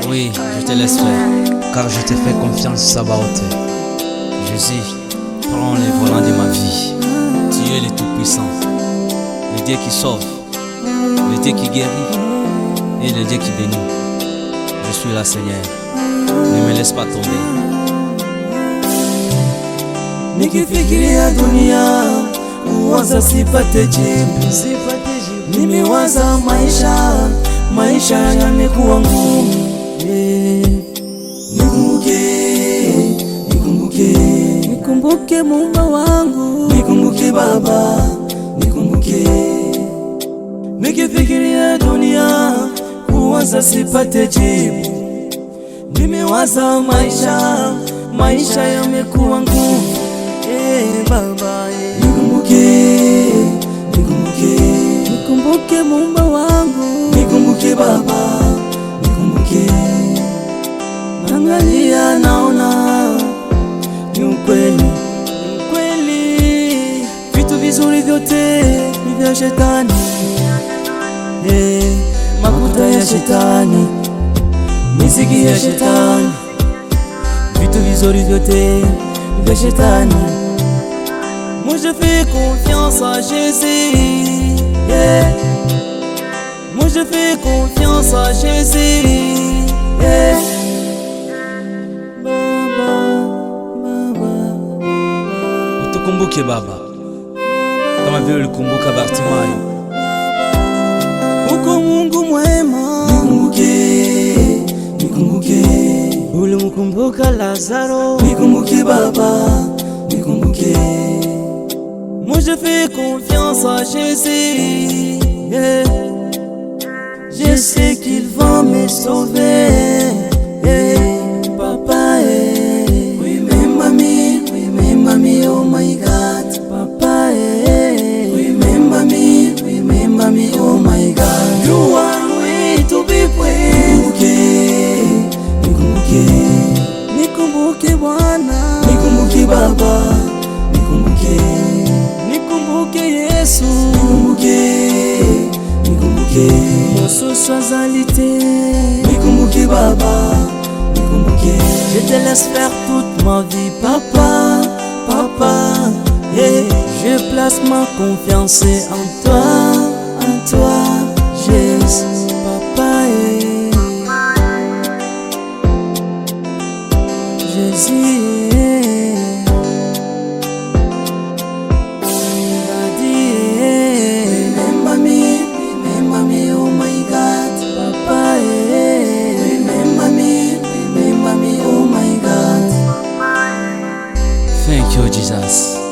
Oui, je te laisse faire, car je te fais confiance, Sabaoth. Jésus, prends les volants de ma vie. Tu es le Tout-Puissant, le Dieu qui sauve, le Dieu qui guérit et le Dieu qui bénit. Je suis là, Seigneur. Ne me laisse pas tomber. Nikifikiria dunia kuwaza sipate jibu, nimewaza maisha yamekuwa ngumu. Nikumbuke Muumba wangu, nikumbuke Baba, nikumbuke. Nikifikiria dunia kuwaza sipate jibu, nimewaza maisha yamekuwa ngumu. Baba, nikumbuke Muumba wangu, nikumbuke Baba, nikumbuke. Naangalia naona ni ukweli, vitu vizuri vyote ni vya shetani, makuta ya shetani, miziki ya shetani, vitu vizuri vyote vya shetani. Moi je fais confiance à Jésus, yeah. Moi je fais confiance à Jésus, yeah. Utukumbuke Baba kama vile ulikumbuka Bartimayo. Uko Mungu mwema, nikumbuke. Ulimkumbuka Lazaro, nikumbuke Baba, nikumbuke. Moi je fais confiance à Jésus, yeah. Je sais qu'il va me sauver, yeah. Papa, remember me, oh my God. Papa, remember me, oh my God. You want me to be praised. Nikumbuke Bwana, nikumbuke Baba, nikumbuke Yesu, nikumbuke Mosusu azalite, nikumbuke Baba, nikumbuke. Je te laisse faire toute ma vie, papa, yeah. Je place ma confiance en toi, Jésus, papa, Jésus. Thank you, Jesus.